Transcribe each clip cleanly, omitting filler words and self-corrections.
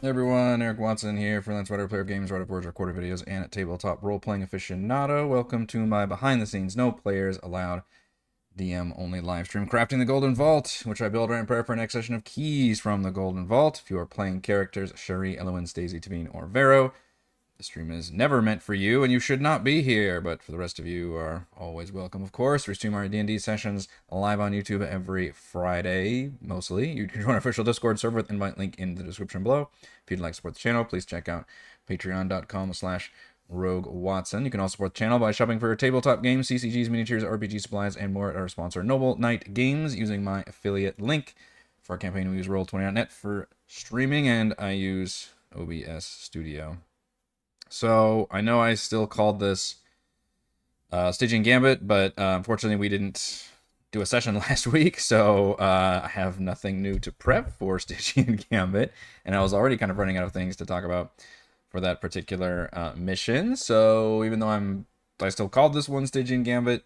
Hey everyone, Eric Watson here, freelance writer, player of games, writer of boards, recorder videos, and tabletop role-playing aficionado. Welcome to my behind-the-scenes, no players allowed, DM-only live stream, Crafting the Golden Vault, which I build right in prayer for an next session of keys from the Golden Vault. If you are playing characters Shuri, Elowen, Stacey, Tavine, or Vero, the stream is never meant for you, and you should not be here, but for the rest of you are always welcome, of course. We stream our D&D sessions live on YouTube every Friday, mostly. You can join our official Discord server with invite link in the description below. If you'd like to support the channel, please check out patreon.com/Rogue Watson. You can also support the channel by shopping for your tabletop games, CCGs, miniatures, RPG supplies, and more at our sponsor, Noble Knight Games, using my affiliate link. For our campaign, we use Roll20.net for streaming, and I use OBS Studio. So I know I still called this Stygian Gambit, but unfortunately we didn't do a session last week, so I have nothing new to prep for Stygian Gambit, and I was already kind of running out of things to talk about for that particular mission. So even though I still called this one Stygian Gambit,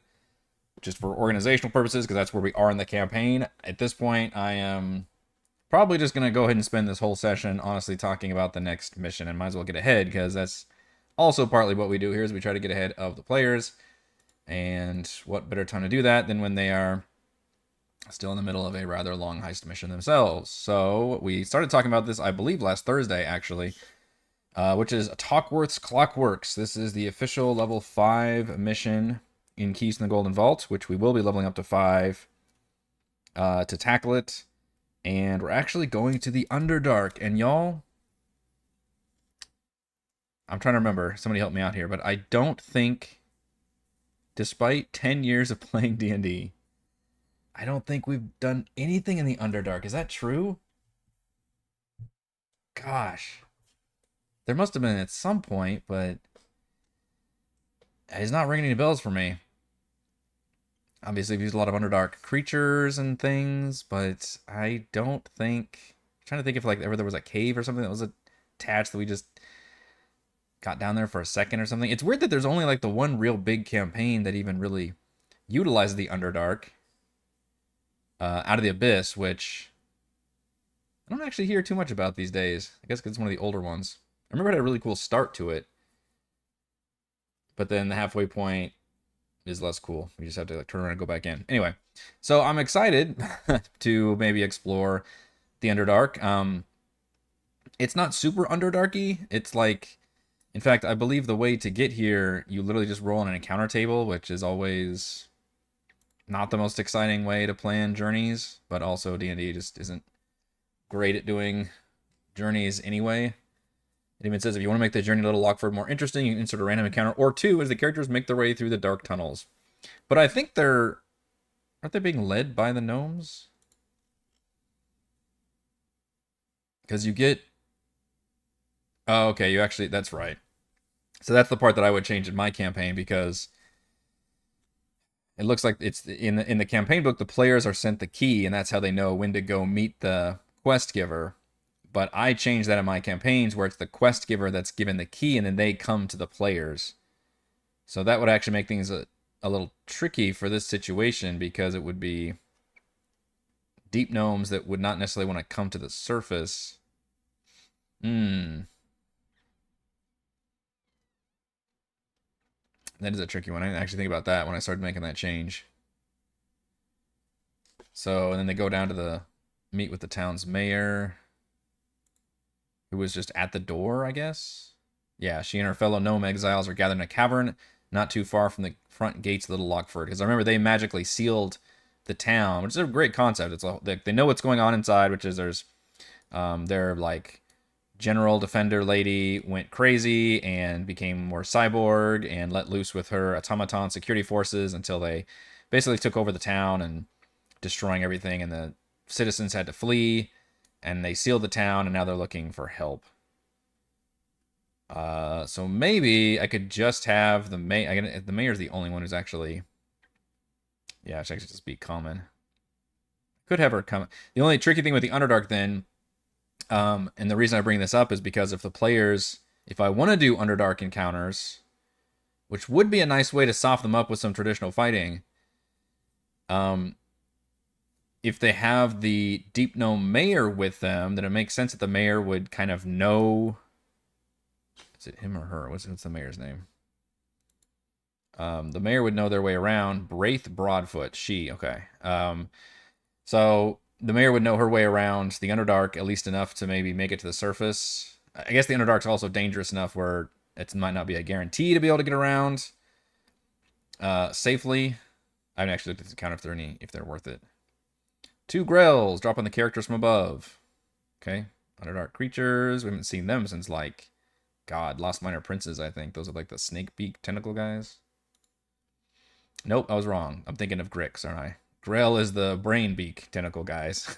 just for organizational purposes, because that's where we are in the campaign. At this point, I am probably just going to go ahead and spend this whole session honestly talking about the next mission, and might as well get ahead, because that's also partly what we do here is we try to get ahead of the players. And what better time to do that than when they are still in the middle of a rather long heist mission themselves. So we started talking about this, I believe, last Thursday, actually, which is Talkworth's Clockworks. This is the official level 5 mission in Keys in the Golden Vault, which we will be leveling up to 5 to tackle it. And we're actually going to the Underdark. And y'all, I'm trying to remember. Somebody help me out here. But I don't think, despite 10 years of playing D&D, I don't think we've done anything in the Underdark. Is that true? Gosh. There must have been at some point, but it's not ringing any bells for me. Obviously, we've used a lot of Underdark creatures and things, but I don't think... I'm trying to think if like ever there was a cave or something that was attached that we just got down there for a second or something. It's weird that there's only like the one real big campaign that even really utilizes the Underdark, Out of the Abyss, which I don't actually hear too much about these days. I guess because it's one of the older ones. I remember it had a really cool start to it, but then the halfway point is less cool. We just have to like turn around and go back in. Anyway, so I'm excited to maybe explore the Underdark. It's not super Underdarky. It's like, in fact, I believe the way to get here, you literally just roll on an encounter table, which is always not the most exciting way to plan journeys, but also D&D just isn't great at doing journeys anyway. It even says if you want to make the journey a little Lockford more interesting, you can insert a random encounter or two as the characters make their way through the dark tunnels. But I think aren't they being led by the gnomes? Because you get... Oh, okay, you actually... That's right. So that's the part that I would change in my campaign, because it looks like it's in the campaign book, the players are sent the key, and that's how they know when to go meet the quest giver. But I changed that in my campaigns where it's the quest giver that's given the key, and then they come to the players. So that would actually make things a little tricky for this situation, because it would be deep gnomes that would not necessarily want to come to the surface. That is a tricky one. I didn't actually think about that when I started making that change. So, and then they go down to the meet with the town's mayor, who was just at the door, I guess. Yeah, she and her fellow gnome exiles are gathered in a cavern not too far from the front gates of Little Lockford. Because I remember they magically sealed the town, which is a great concept. It's they know what's going on inside, which is there's their like general defender lady went crazy and became more cyborg and let loose with her automaton security forces until they basically took over the town and destroying everything, and the citizens had to flee, and they sealed the town, and now they're looking for help. So maybe I could just have the mayor. The mayor's the only one who's actually... Yeah, it should actually just be common. Could have her come. The only tricky thing with the Underdark then, and the reason I bring this up is because if I want to do Underdark encounters, which would be a nice way to soften them up with some traditional fighting, if they have the Deep Gnome Mayor with them, then it makes sense that the Mayor would kind of know. Is it him or her? What's the Mayor's name? The Mayor would know their way around. Braith Broadfoot, she. Okay. So the Mayor would know her way around the Underdark at least enough to maybe make it to the surface. I guess the Underdark's also dangerous enough where it might not be a guarantee to be able to get around safely. I haven't actually looked at the counter if they're worth it. 2 Grells, drop on the characters from above. Okay. Underdark creatures. We haven't seen them since, like, God, Lost Minor Princes, I think. Those are like the snake beak tentacle guys. Nope, I was wrong. I'm thinking of Grix, aren't I? Grell is the brain beak tentacle guys.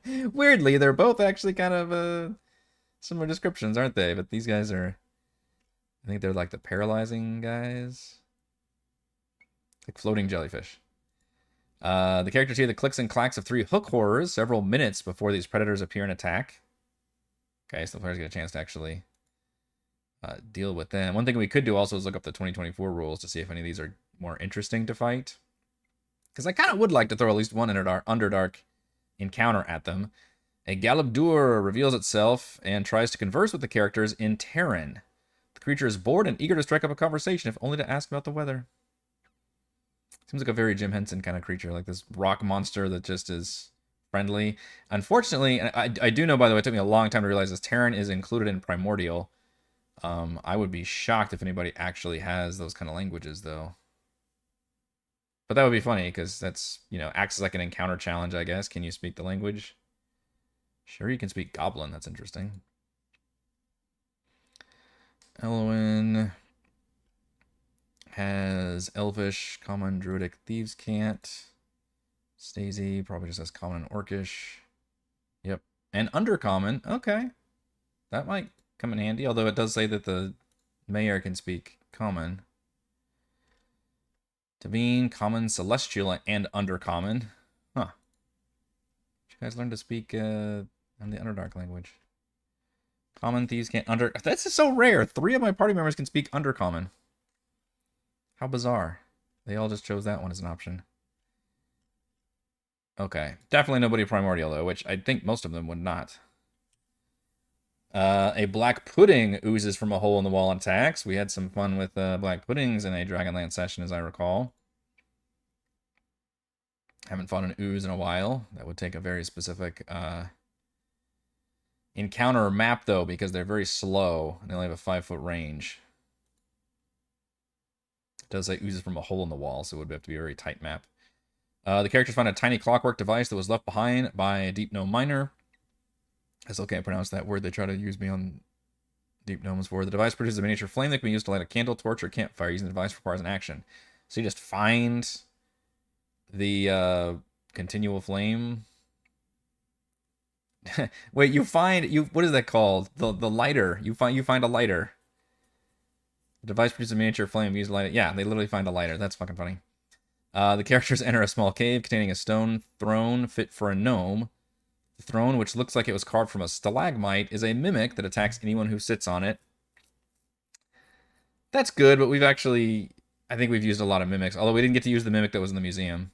Weirdly, they're both actually kind of similar descriptions, aren't they? But these guys are, I think they're like the paralyzing guys. Like floating jellyfish. The characters hear the clicks and clacks of 3 hook horrors several minutes before these predators appear and attack. Okay, so the players get a chance to actually deal with them. One thing we could do also is look up the 2024 rules to see if any of these are more interesting to fight. Because I kind of would like to throw at least one Underdark encounter at them. A Galabdur reveals itself and tries to converse with the characters in Terran. The creature is bored and eager to strike up a conversation, if only to ask about the weather. Seems like a very Jim Henson kind of creature, like this rock monster that just is friendly. Unfortunately, and I do know, by the way, it took me a long time to realize this, Terran is included in Primordial. I would be shocked if anybody actually has those kind of languages, though. But that would be funny, because that's, you know, acts as like an encounter challenge, I guess. Can you speak the language? Sure, you can speak Goblin. That's interesting. Elwyn has Elvish, Common, Druidic, Thieves Can't. Stacey probably just has Common and Orcish. Yep. And Undercommon. Okay. That might come in handy, although it does say that the Mayor can speak Common. Divine, Common, Celestial, and Undercommon. Huh. Did you guys learn to speak on the Underdark language? Common, Thieves Can't, That's just so rare. 3 of my party members can speak Undercommon. How bizarre. They all just chose that one as an option. Okay. Definitely nobody Primordial, though, which I think most of them would not. A Black Pudding oozes from a hole in the wall and attacks. We had some fun with Black Puddings in a Dragonlance session, as I recall. Haven't fought an ooze in a while. That would take a very specific encounter map, though, because they're very slow. And they only have a 5-foot range. It does say oozes from a hole in the wall, so it would have to be a very tight map. The characters find a tiny clockwork device that was left behind by a Deep Gnome Miner. I still can't pronounce that word. They try to use me on Deep Gnomes for. The device produces a miniature flame that can be used to light a candle, torch, or campfire. Using the device requires an action. So you just find the continual flame. Wait, what is that called? The lighter. You find a lighter. The device produces a miniature flame used to light it. Yeah, they literally find a lighter. That's fucking funny. The characters enter a small cave containing a stone throne fit for a gnome. The throne, which looks like it was carved from a stalagmite, is a mimic that attacks anyone who sits on it. That's good, but I think we've used a lot of mimics, although we didn't get to use the mimic that was in the museum.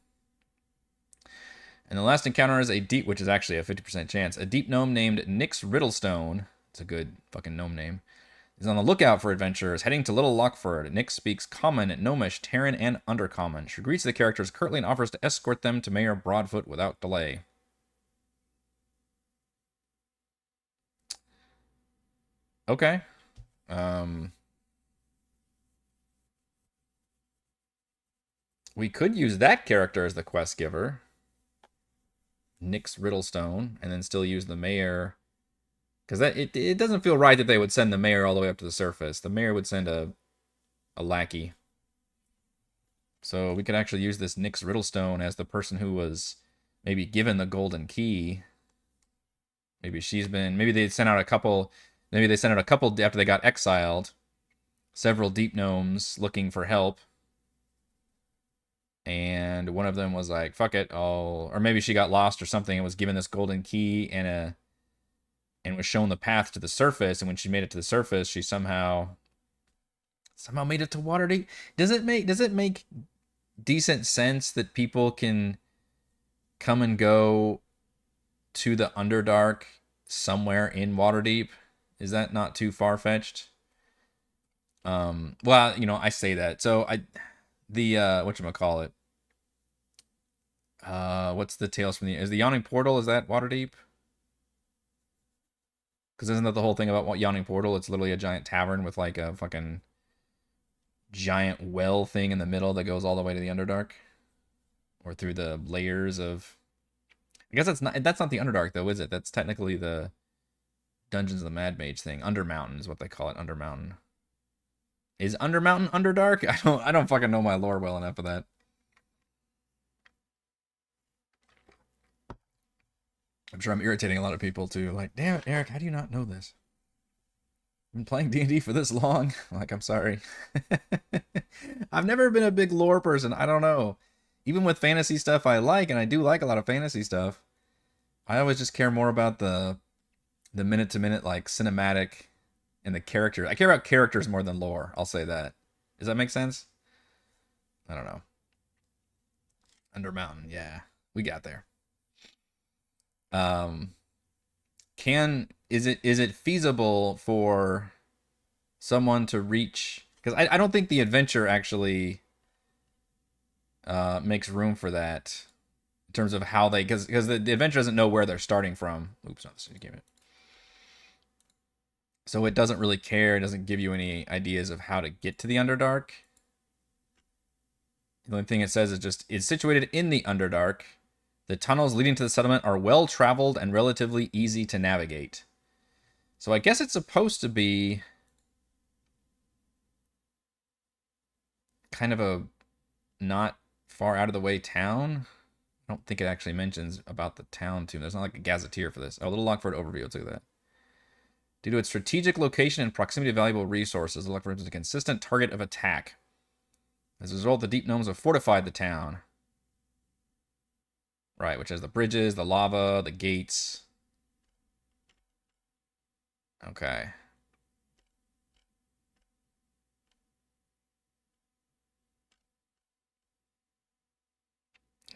And the last encounter is which is actually a 50% chance, a deep gnome named Nyx Riddlestone. It's a good fucking gnome name. Is on the lookout for adventurers, heading to Little Lockford. Nyx speaks Common, Gnomish, Terran, and Undercommon. She greets the characters curtly and offers to escort them to Mayor Broadfoot without delay. Okay. We could use that character as the quest giver. Nyx Riddlestone, and then still use the Mayor. Because it doesn't feel right that they would send the Mayor all the way up to the surface. The Mayor would send a lackey. So we could actually use this Nyx Riddlestone as the person who was maybe given the golden key. Maybe they sent out a couple after they got exiled. Several deep gnomes looking for help. And one of them was like, fuck it, or maybe she got lost or something and was given this golden key and was shown the path to the surface, and when she made it to the surface, she somehow made it to Waterdeep. Does it make decent sense that people can come and go to the Underdark somewhere in Waterdeep. Is that not too far-fetched? Well, you know, I say that. So the whatchamacallit? What's the Tales from is the Yawning Portal, is that Waterdeep? Because isn't that the whole thing about what Yawning Portal? It's literally a giant tavern with like a fucking giant well thing in the middle that goes all the way to the Underdark, or through the layers of. I guess that's not the Underdark though, is it? That's technically the Dungeons of the Mad Mage thing. Undermountain is what they call it. Undermountain. Is Undermountain Underdark? I don't fucking know my lore well enough for that. I'm sure I'm irritating a lot of people too. Like, damn it, Eric, how do you not know this? I've been playing D&D for this long. Like, I'm sorry. I've never been a big lore person. I don't know. Even with fantasy stuff I like, and I do like a lot of fantasy stuff, I always just care more about the minute-to-minute, like, cinematic and the character. I care about characters more than lore. I'll say that. Does that make sense? I don't know. Undermountain, yeah. We got there. Is it feasible for someone to reach, because I don't think the adventure actually makes room for that in terms of how they, because the adventure doesn't know where they're starting from. Oops, not the Stygian Gambit. So it doesn't really care. It doesn't give you any ideas of how to get to the Underdark. The only thing it says is just, it's situated in the Underdark. The tunnels leading to the settlement are well-traveled and relatively easy to navigate. So I guess it's supposed to be kind of a not far out of the way town. I don't think it actually mentions about the town too. There's not like a gazetteer for this. Oh, a little Lockford overview. Let's look at that. Due to its strategic location and proximity to valuable resources, the Lockford is a consistent target of attack. As a result, the Deep Gnomes have fortified the town. Right, which has the bridges, the lava, the gates. Okay.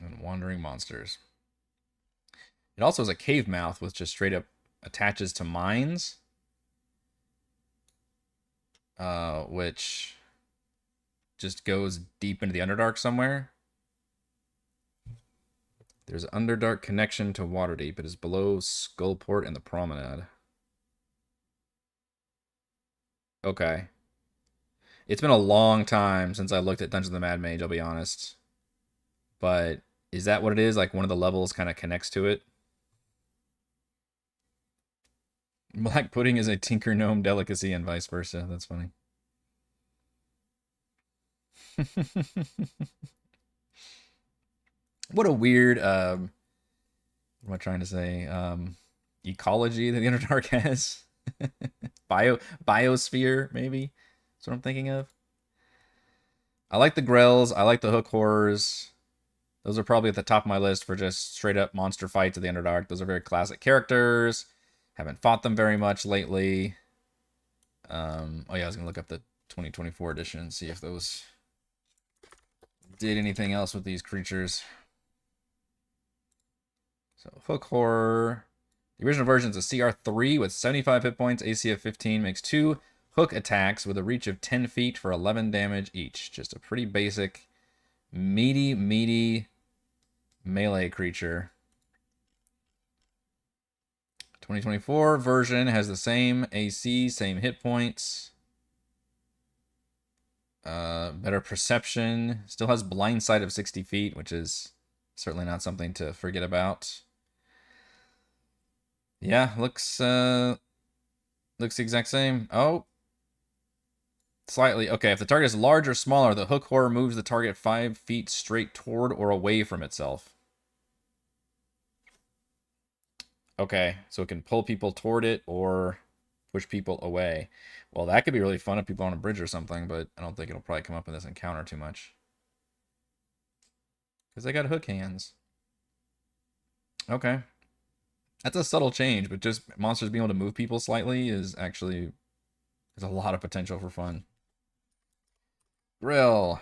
And wandering monsters. It also has a cave mouth, which just straight up attaches to mines. Which just goes deep into the Underdark somewhere. There's an Underdark connection to Waterdeep. It is below Skullport and the Promenade. Okay. It's been a long time since I looked at Dungeons of the Mad Mage, I'll be honest. But is that what it is? Like one of the levels kind of connects to it? Black pudding is a tinker gnome delicacy and vice versa. That's funny. What a weird, what am I trying to say? Ecology that the Underdark has. Biosphere, maybe? That's what I'm thinking of. I like the Grells. I like the Hook Horrors. Those are probably at the top of my list for just straight up monster fights of the Underdark. Those are very classic characters. Haven't fought them very much lately. Oh yeah, I was going to look up the 2024 edition and see if those did anything else with these creatures. So, Hook Horror. The original version is a CR3 with 75 hit points, AC of 15, makes 2 hook attacks with a reach of 10 feet for 11 damage each. Just a pretty basic, meaty melee creature. 2024 version has the same AC, same hit points. Better perception. Still has blind sight of 60 feet, which is certainly not something to forget about. Yeah, looks the exact same. Oh. Slightly. Okay, if the target is large or smaller, the Hook Horror moves the target 5 feet straight toward or away from itself. Okay, so it can pull people toward it or push people away. Well, that could be really fun if people are on a bridge or something, but I don't think it'll probably come up in this encounter too much. Because they got hook hands. Okay. That's a subtle change, but just monsters being able to move people slightly is actually... there's a lot of potential for fun. Grill.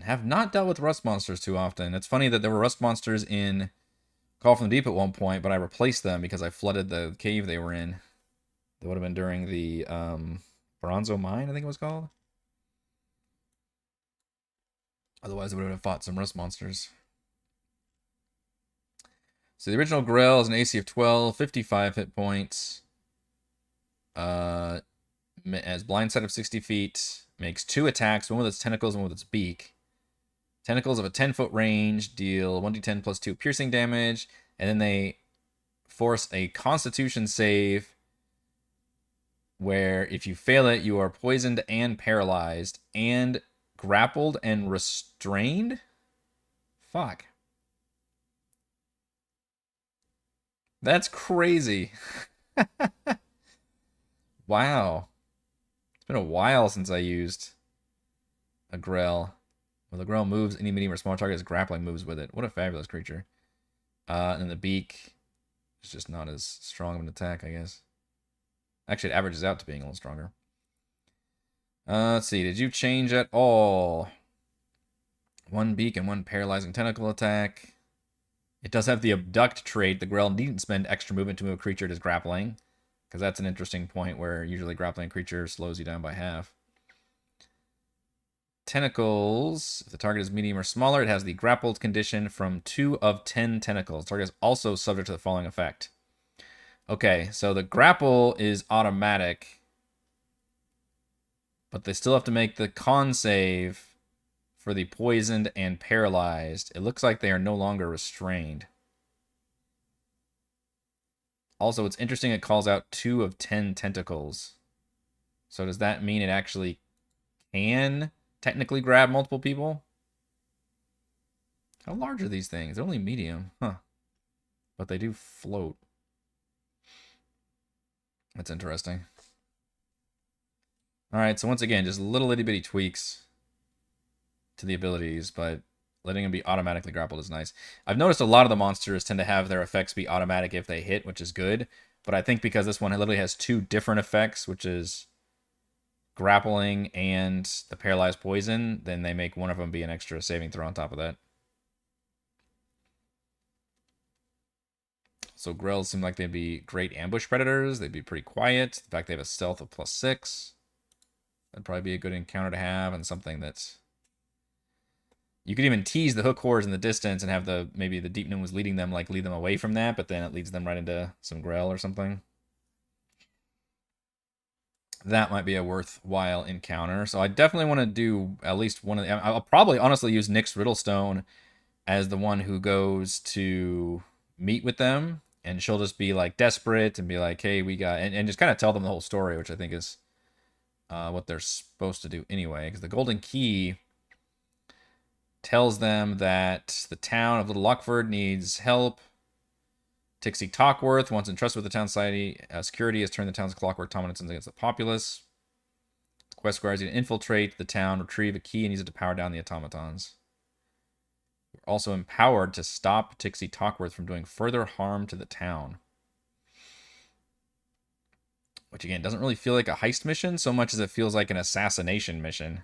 Have not dealt with rust monsters too often. It's funny that there were rust monsters in Call from the Deep at one point, but I replaced them because I flooded the cave they were in. That would have been during the Bronzo Mine, I think it was called. Otherwise, I would have fought some rust monsters. So the original Grell is an AC of 12, 55 hit points. Has blind sight of 60 feet. Makes 2 attacks, one with its tentacles and one with its beak. Tentacles of a 10-foot range deal 1d10 plus 2 piercing damage. And then they force a Constitution save where if you fail it, you are poisoned and paralyzed and grappled and restrained? Fuck. That's crazy. Wow. It's been a while since I used a Grell. When the Grell moves, any medium or small target is grappling moves with it. What a fabulous creature. And the beak is just not as strong of an attack, I guess. Actually, it averages out to being a little stronger. Let's see. Did you change at all? 1 beak and 1 paralyzing tentacle attack. It does have the abduct trait. The Grell needn't spend extra movement to move a creature it is grappling. Because that's an interesting point where usually grappling a creature slows you down by half. Tentacles. If the target is medium or smaller, it has the grappled condition from 2 of 10 tentacles. The target is also subject to the following effect. Okay, so the grapple is automatic. But they still have to make the con save for the poisoned and paralyzed. It looks like they are no longer restrained. Also, it's interesting it calls out 2 of 10 tentacles. So does that mean it actually can technically grab multiple people? How large are these things? They're only medium. Huh. But they do float. That's interesting. Alright, so once again, just little itty bitty tweaks to the abilities, but letting them be automatically grappled is nice. I've noticed a lot of the monsters tend to have their effects be automatic if they hit, which is good. But I think because this one literally has 2 different effects, which is grappling and the paralyzed poison, then they make one of them be an extra saving throw on top of that. So Grells seem like they'd be great ambush predators. They'd be pretty quiet. In fact, they have a stealth of +6. That'd probably be a good encounter to have, and something that's... You could even tease the hook horrors in the distance and have maybe the Deep Gnome was leading them, like lead them away from that, but then it leads them right into some Grell or something. That might be a worthwhile encounter. So I definitely want to do at least one of the... I'll probably honestly use Nyx Riddlestone as the one who goes to meet with them, and she'll just be like desperate and be like, hey, we got... And just kind of tell them the whole story, which I think is what they're supposed to do anyway. Because the Golden Key tells them that the town of Little Lockford needs help. Tixie Talkworth, once entrusted with the town society, security has turned the town's clockwork dominance against the populace. The quest requires you to infiltrate the town, retrieve a key, and use it to power down the automatons. You're also empowered to stop Tixie Talkworth from doing further harm to the town. Which, again, doesn't really feel like a heist mission so much as it feels like an assassination mission.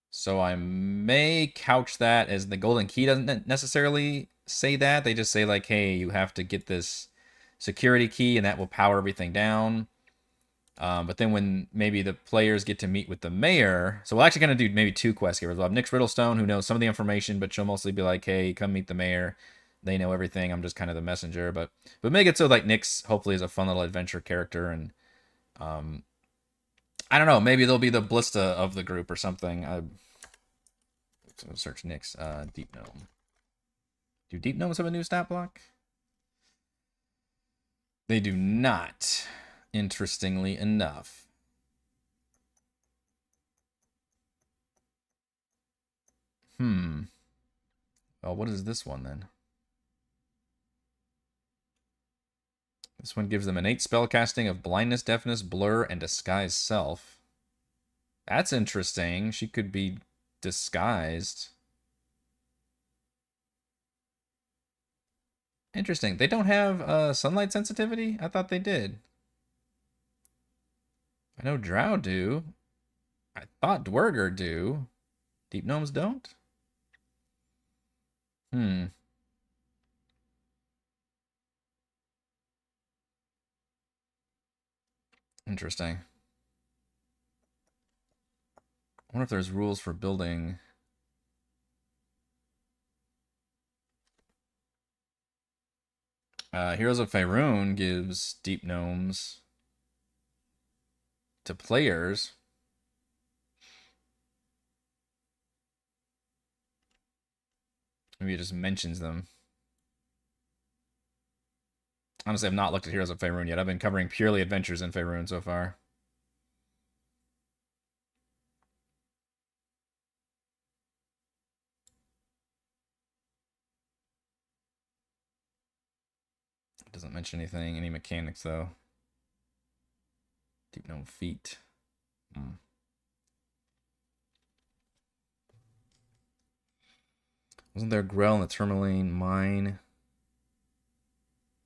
So I may couch that as the Golden Key doesn't necessarily say that. They just say, like, hey, you have to get this security key and that will power everything down. But then when maybe the players get to meet with the mayor... So we're actually going to do maybe 2 quest givers. We'll have Nyx Riddlestone, who knows some of the information, but she'll mostly be like, hey, come meet the mayor. They know everything. I'm just kind of the messenger. But make it so, like, Nyx hopefully is a fun little adventure character. And I don't know. Maybe they'll be the Blista of the group or something. So search Nyx. Deep Gnome. Do Deep Gnomes have a new stat block? They do not, interestingly enough. Well, what is this one then? This one gives them innate spellcasting of blindness, deafness, blur, and disguise self. That's interesting. She could be disguised. Interesting. They don't have sunlight sensitivity? I thought they did. I know Drow do. I thought Dwerger do. Deep gnomes don't? Hmm. Interesting. I wonder if there's rules for building. Heroes of Faerun gives deep gnomes to players. Maybe it just mentions them. Honestly, I've not looked at Heroes of Faerun yet. I've been covering purely adventures in Faerun so far. It doesn't mention anything, any mechanics though. Deep gnome feet. Wasn't there Grell in the Tourmaline mine?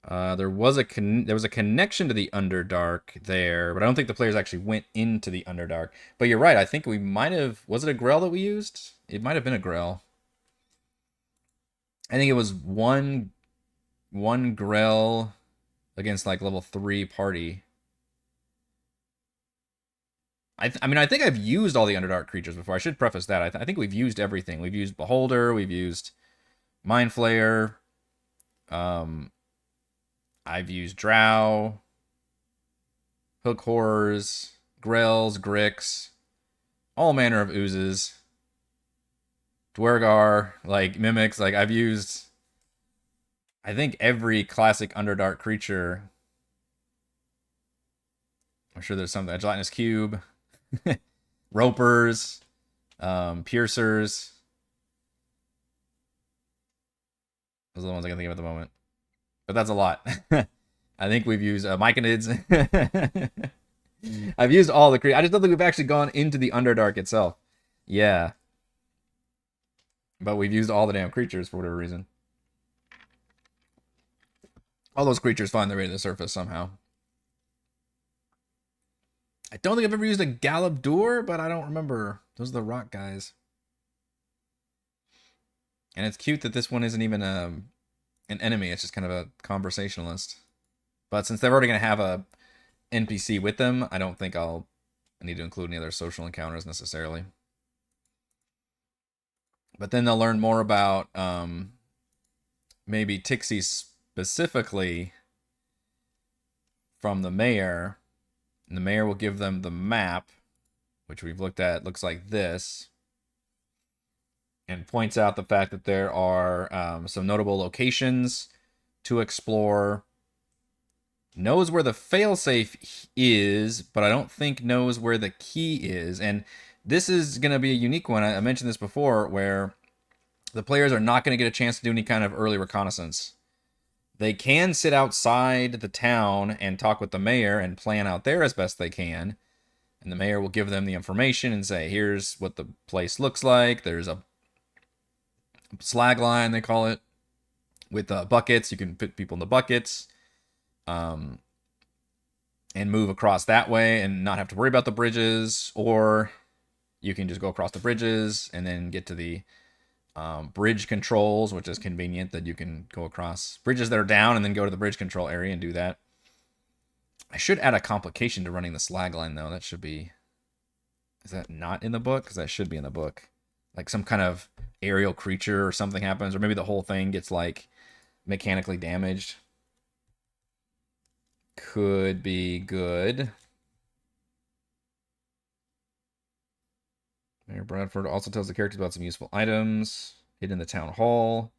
There was a connection to the Underdark there, but I don't think the players actually went into the Underdark. But you're right. I think we might have. Was it a Grell that we used? It might have been a Grell. I think it was one Grell against like level 3 party. I mean, I think I've used all the Underdark creatures before. I should preface that. I think we've used everything. We've used Beholder. We've used Mind Flayer. I've used Drow, Hook Horrors, Grells, Grix, all manner of oozes. Dwergar, like Mimics. Like, I've used, I think, every classic Underdark creature. I'm sure there's something. A Gelatinous Cube. Ropers. Piercers. Those are the ones I can think of at the moment. But that's a lot. I think we've used Myconids. I've used all the creatures. I just don't think we've actually gone into the Underdark itself. Yeah. But we've used all the damn creatures for whatever reason. All those creatures find their way to the surface somehow. I don't think I've ever used a Galabdur, but I don't remember. Those are the rock guys. And it's cute that this one isn't even an enemy. It's just kind of a conversationalist. But since they're already going to have a NPC with them, I don't think I need to include any other social encounters necessarily. But then they'll learn more about maybe Tixie specifically from the mayor. And the mayor will give them the map, which we've looked at. Looks like this. And points out the fact that there are some notable locations to explore. Knows where the failsafe is, but I don't think knows where the key is. And this is going to be a unique one. I mentioned this before, where the players are not going to get a chance to do any kind of early reconnaissance. They can sit outside the town and talk with the mayor and plan out there as best they can. And the mayor will give them the information and say, here's what the place looks like. There's a slag line, they call it, with buckets. You can put people in the buckets and move across that way and not have to worry about the bridges. Or you can just go across the bridges and then get to the bridge controls, which is convenient that you can go across bridges that are down and then go to the bridge control area and do that. I should add a complication to running the slag line, though. That should be... Is that not in the book? Because that should be in the book. Like some kind of aerial creature or something happens, or maybe the whole thing gets like mechanically damaged. Could be good. Mayor Bradford also tells the characters about some useful items hidden in the town hall.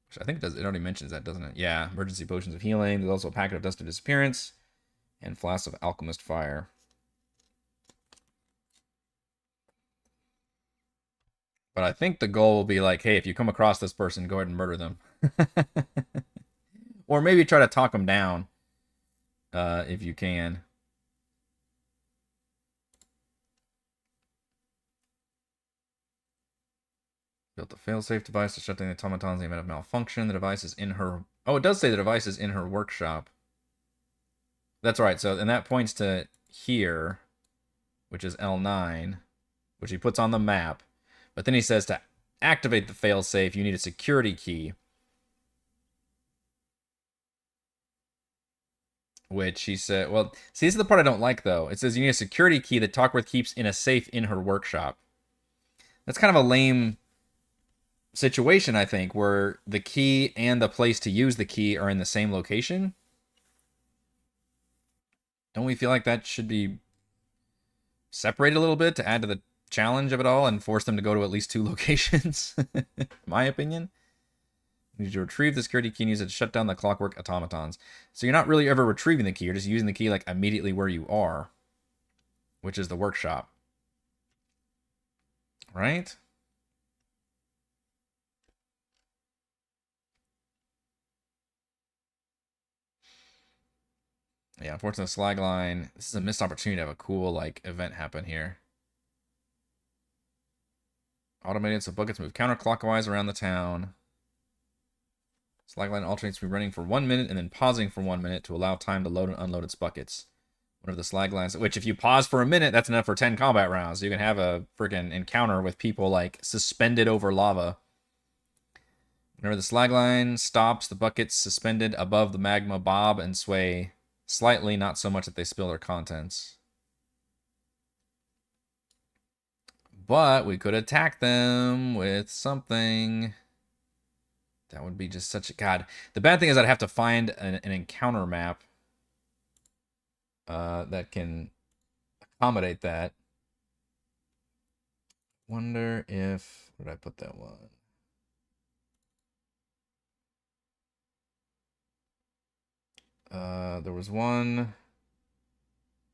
Which I think it already mentions that, doesn't it? Yeah, emergency potions of healing. There's also a packet of dust of disappearance and flasks of alchemist fire. But I think the goal will be like, hey, if you come across this person, go ahead and murder them. Or maybe try to talk them down if you can. Built a failsafe device to shut down the automatons in the event of malfunction. The device is in her... Oh, it does say the device is in her workshop. That's right. So, and that points to here, which is L9, which he puts on the map. But then he says to activate the failsafe, you need a security key. Which he said, well, see, this is the part I don't like, though. It says you need a security key that Talkworth keeps in a safe in her workshop. That's kind of a lame situation, I think, where the key and the place to use the key are in the same location. Don't we feel like that should be separated a little bit to add to the challenge of it all and force them to go to at least 2 locations? My opinion. You need to retrieve the security key and use it to shut down the clockwork automatons. So you're not really ever retrieving the key. You're just using the key like immediately where you are, which is the workshop. Right? Yeah, unfortunately, slag line. This is a missed opportunity to have a cool like event happen here. Automated so buckets move counterclockwise around the town. Slagline alternates between running for 1 minute and then pausing for 1 minute to allow time to load and unload its buckets. One of the slaglines, which if you pause for a minute, that's enough for 10 combat rounds. So you can have a freaking encounter with people like suspended over lava. Whenever the slagline stops, the buckets suspended above the magma bob and sway slightly, not so much that they spill their contents. But we could attack them with something. That would be just such a... God. The bad thing is I'd have to find an encounter map that can accommodate that. Wonder if... Where did I put that one? There was one...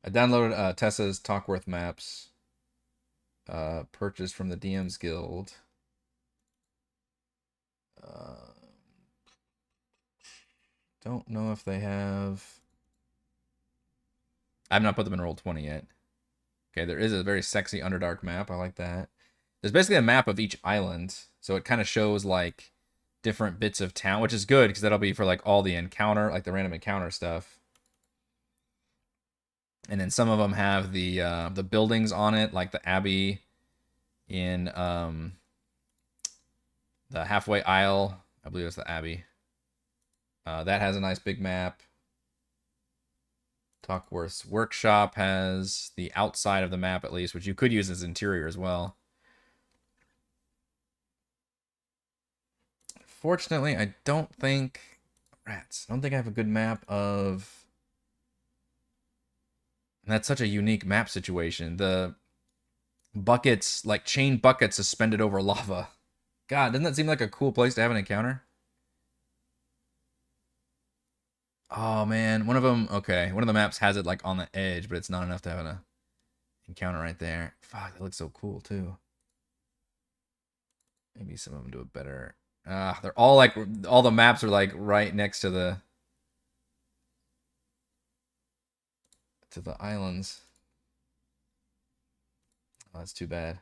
I downloaded Tessa's Talkworth maps. Purchased from the DM's Guild. Don't know if they have... I have not put them in Roll20 yet. Okay, there is a very sexy Underdark map. I like that. There's basically a map of each island. So it kind of shows, like, different bits of town, which is good, because that'll be for, like, all the encounter, like, the random encounter stuff. And then some of them have the buildings on it, like the Abbey in the Halfway Isle. I believe it's the Abbey. That has a nice big map. Talkworth's workshop has the outside of the map, at least, which you could use as interior as well. Fortunately, I don't think... Rats. I don't think I have a good map of... And that's such a unique map situation. The buckets, like chain buckets suspended over lava. God, doesn't that seem like a cool place to have an encounter? Oh, man. One of them, okay. One of the maps has it like on the edge, but it's not enough to have an encounter right there. Fuck, that looks so cool, too. Maybe some of them do it better. They're all like, all the maps are like right next to the islands. Oh, that's too bad.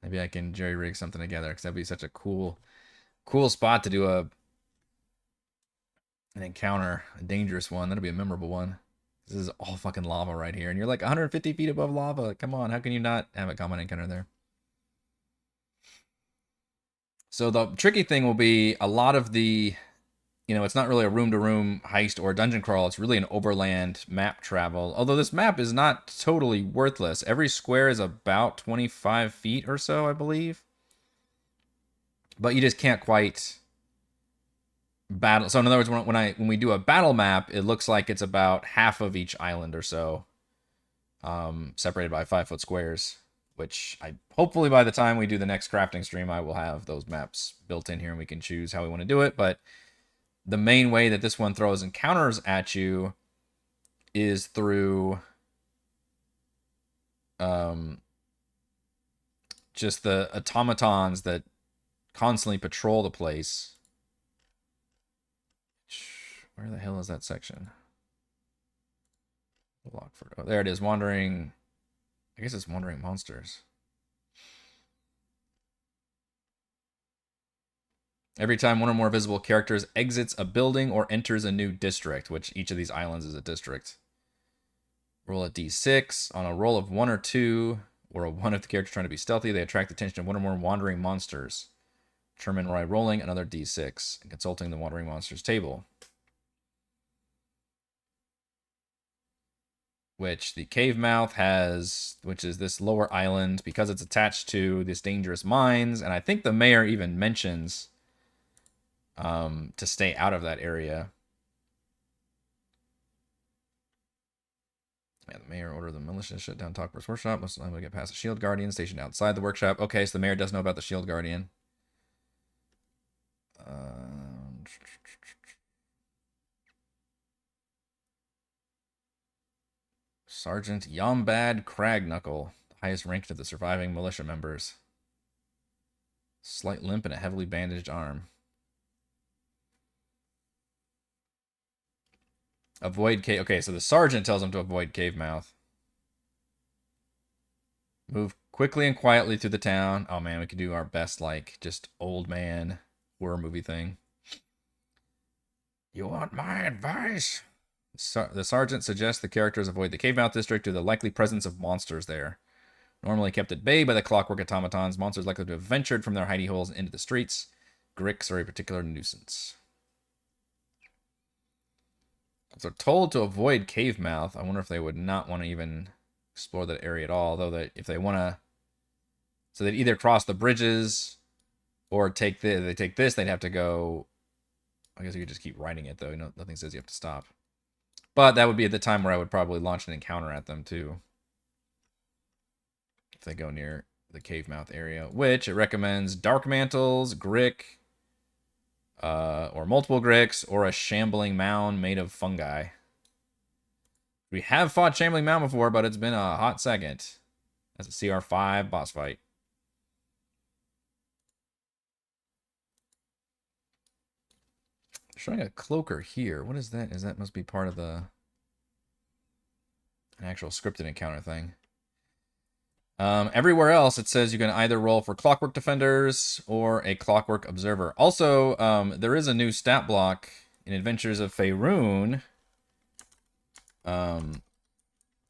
Maybe I can jerry-rig something together, because that'd be such a cool spot to do an encounter, a dangerous one. That'd be a memorable one. This is all fucking lava right here, and you're like 150 feet above lava. Come on, how can you not have a common encounter there? So the tricky thing will be a lot of the... You know, it's not really a room-to-room heist or dungeon crawl. It's really an overland map travel. Although this map is not totally worthless. Every square is about 25 feet or so, I believe. But you just can't quite battle. So in other words, when we do a battle map, it looks like it's about half of each island or so, separated by 5-foot squares. Which hopefully by the time we do the next crafting stream, I will have those maps built in here and we can choose how we want to do it. But the main way that this one throws encounters at you is through just the automatons that constantly patrol the place. Where the hell is that section? Lockford. Oh, there it is. Wandering. I guess it's wandering monsters. Every time one or more visible characters exits a building or enters a new district, which each of these islands is a district. Roll a d6. On a roll of 1 or 2, or a 1 if the character trying to be stealthy. They attract the attention of 1 or more wandering monsters. Determine by rolling another d6 and consulting the wandering monsters table. Which the cave mouth has, which is this lower island, because it's attached to this dangerous mines. And I think the mayor even mentions to stay out of that area. Yeah, the mayor ordered the militia to shut down Talkbird's workshop. Most of the time we get past the shield guardian stationed outside the workshop. Okay, so the mayor does know about the shield guardian. Sergeant Yombad Cragnukle, the highest ranked of the surviving militia members. Slight limp and a heavily bandaged arm. Avoid cave. Okay, so the sergeant tells him to avoid cave mouth. Move quickly and quietly through the town. Oh man, we could do our best, like, just old man horror movie thing. You want my advice? The sergeant suggests the characters avoid the cave mouth district due to the likely presence of monsters there. Normally kept at bay by the clockwork automatons, monsters likely to have ventured from their hidey holes into the streets. Gricks are a particular nuisance. So told to avoid cave mouth. I wonder if they would not want to even explore that area at all. Though that if they want to, so they'd either cross the bridges or take they take this, they'd have to go. I guess you could just keep riding it though. Nothing says you have to stop. But that would be at the time where I would probably launch an encounter at them too. If they go near the cave mouth area, which it recommends dark mantles, grick, or multiple gricks, or a shambling mound made of fungi. We have fought shambling mound before, but it's been a hot second. That's a CR5 boss fight. Showing a cloaker here. What is that? That must be part of an actual scripted encounter thing. Everywhere else, it says you can either roll for Clockwork Defenders or a Clockwork Observer. Also, there is a new stat block in Adventures of Faerun,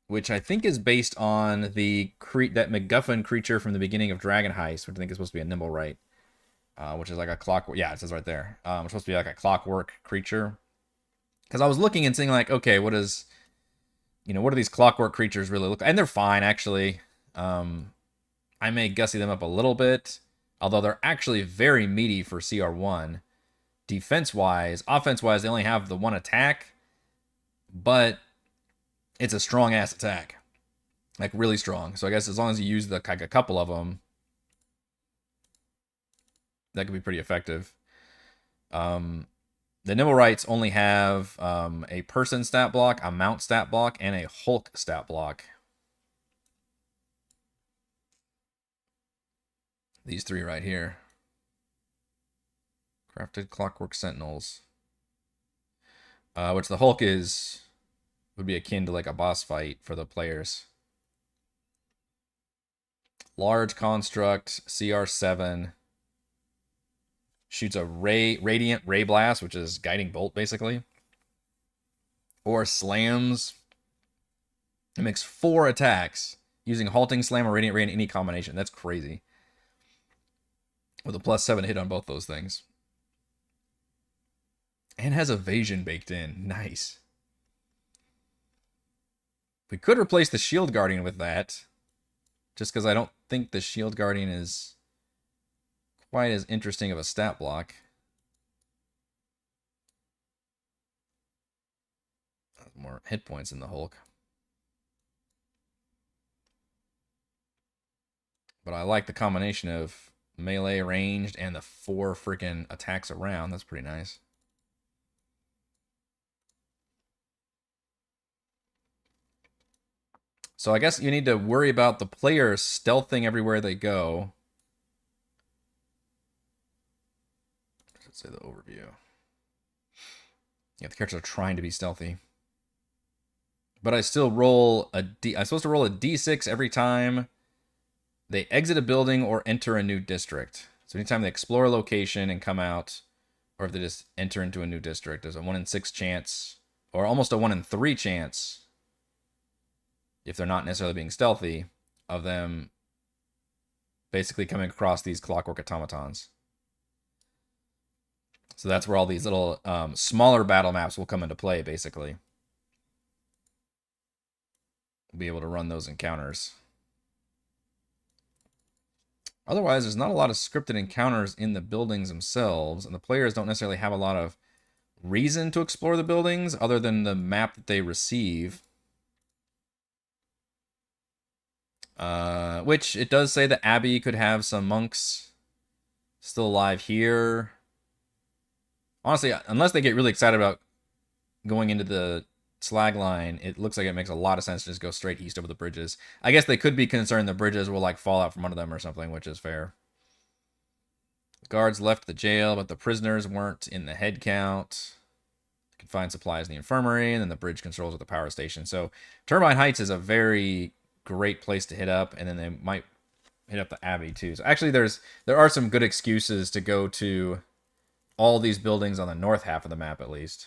which I think is based on that MacGuffin creature from the beginning of Dragon Heist, which I think is supposed to be a Nimblewright. Which is like a clockwork. Yeah, it says right there. It's supposed to be like a clockwork creature. Because I was looking and seeing like, okay, what do these clockwork creatures really look like? And they're fine, actually. I may gussy them up a little bit, although they're actually very meaty for CR1. Defense-wise, offense-wise, they only have the 1 attack, but it's a strong-ass attack. Like, really strong. So I guess as long as you use like a couple of them, that could be pretty effective. The Nimblewrights only have a person stat block, a mount stat block, and a Hulk stat block. These 3 right here. Crafted Clockwork Sentinels. Which the Hulk would be akin to like a boss fight for the players. Large Construct, CR7. Shoots a Radiant Ray Blast, which is Guiding Bolt, basically. Or slams. It makes 4 attacks using Halting Slam or Radiant Ray in any combination. That's crazy. With a +7 hit on both those things. And has evasion baked in. Nice. We could replace the Shield Guardian with that. Just because I don't think the Shield Guardian is quite as interesting of a stat block. More hit points in the Hulk. But I like the combination of melee, ranged, and the 4 freaking attacks around. That's pretty nice. So I guess you need to worry about the players stealthing everywhere they go. Let's say the overview. Yeah, the characters are trying to be stealthy. But I still roll I'm supposed to roll a d6 every time they exit a building or enter a new district. So anytime they explore a location and come out, or if they just enter into a new district, there's a 1 in 6 chance, or almost a 1 in 3 chance, if they're not necessarily being stealthy, of them basically coming across these clockwork automatons. So that's where all these little smaller battle maps will come into play, basically. We'll be able to run those encounters. Otherwise, there's not a lot of scripted encounters in the buildings themselves, and the players don't necessarily have a lot of reason to explore the buildings other than the map that they receive. Which it does say that Abbey could have some monks still alive here. Honestly, unless they get really excited about going into the slag line, it looks like it makes a lot of sense to just go straight east over the bridges. I guess they could be concerned the bridges will like fall out from under them or something, which is fair. The guards left the jail, but the prisoners weren't in the head count. You can find supplies in the infirmary, and then the bridge controls at the power station. So Turbine Heights is a very great place to hit up, and then they might hit up the Abbey too. So actually there are some good excuses to go to all these buildings on the north half of the map, at least.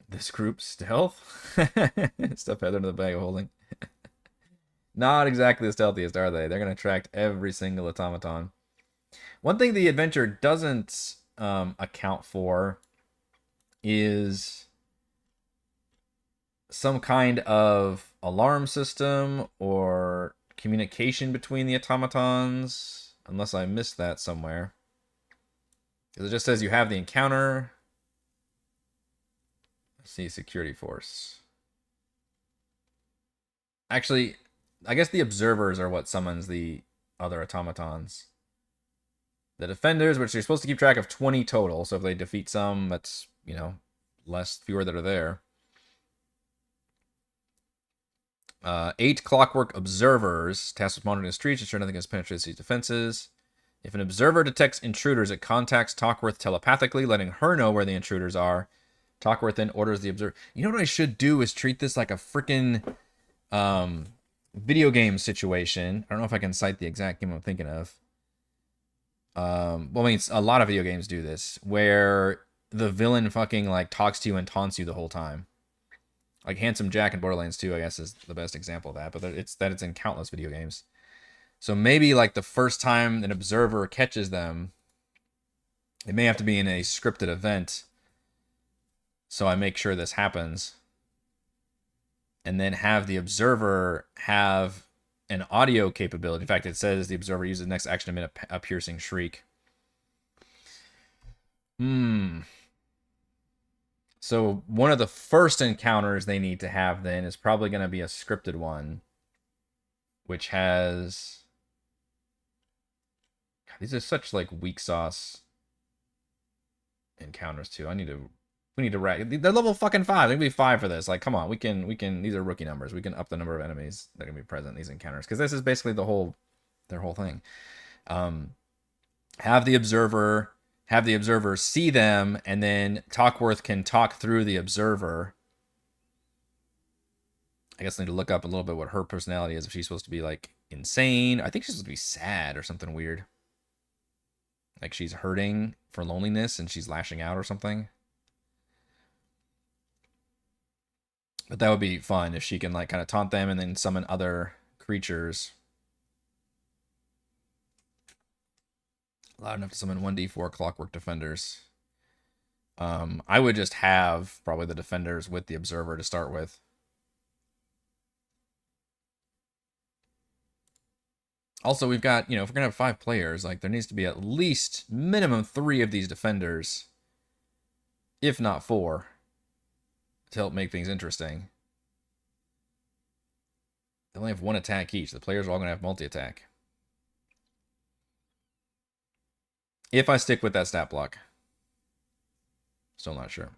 This group stealth? Stuff Heather in the bag of holding. Not exactly the stealthiest, are they? They're going to attract every single automaton. One thing the adventure doesn't account for is some kind of alarm system or communication between the automatons, unless I missed that somewhere. Because it just says you have the encounter. Let's see, security force. Actually, I guess the observers are what summons the other automatons. The defenders, which they're supposed to keep track of 20 total, so if they defeat some, that's, you know, fewer that are there. 8 clockwork observers tasked with monitoring the streets, ensure nothing has penetrated these defenses. If an observer detects intruders, it contacts Talkworth telepathically, letting her know where the intruders are. Talkworth then orders the observer. You know what I should do is treat this like a freaking video game situation. I don't know if I can cite the exact game I'm thinking of. Well, I mean, a lot of video games do this, where the villain fucking like talks to you and taunts you the whole time. Like Handsome Jack in Borderlands 2, I guess, is the best example of that. But it's in countless video games. So maybe like the first time an observer catches them, it may have to be in a scripted event. So I make sure this happens. And then have the observer have an audio capability. In fact, it says the observer uses the next action to emit a piercing shriek. So one of the first encounters they need to have then is probably going to be a scripted one, which has... God, these are such like weak sauce encounters too. We need to rack. They're level fucking 5. They're gonna be 5 for this. Like, come on, we can. These are rookie numbers. We can up the number of enemies that are gonna be present in these encounters, because this is basically their whole thing. Have the observer see them, and then Talkworth can talk through the observer. I guess I need to look up a little bit what her personality is. If she's supposed to be like insane, I think she's supposed to be sad or something weird. Like she's hurting for loneliness and she's lashing out or something. But that would be fun if she can like kind of taunt them and then summon other creatures. Loud enough to summon 1d4 clockwork defenders. I would just have probably the defenders with the observer to start with. Also, we've got, if we're going to have 5 players, like there needs to be at least minimum 3 of these defenders, if not 4, to help make things interesting. They only have 1 attack each. The players are all going to have multi-attack. If I stick with that stat block. Still not sure.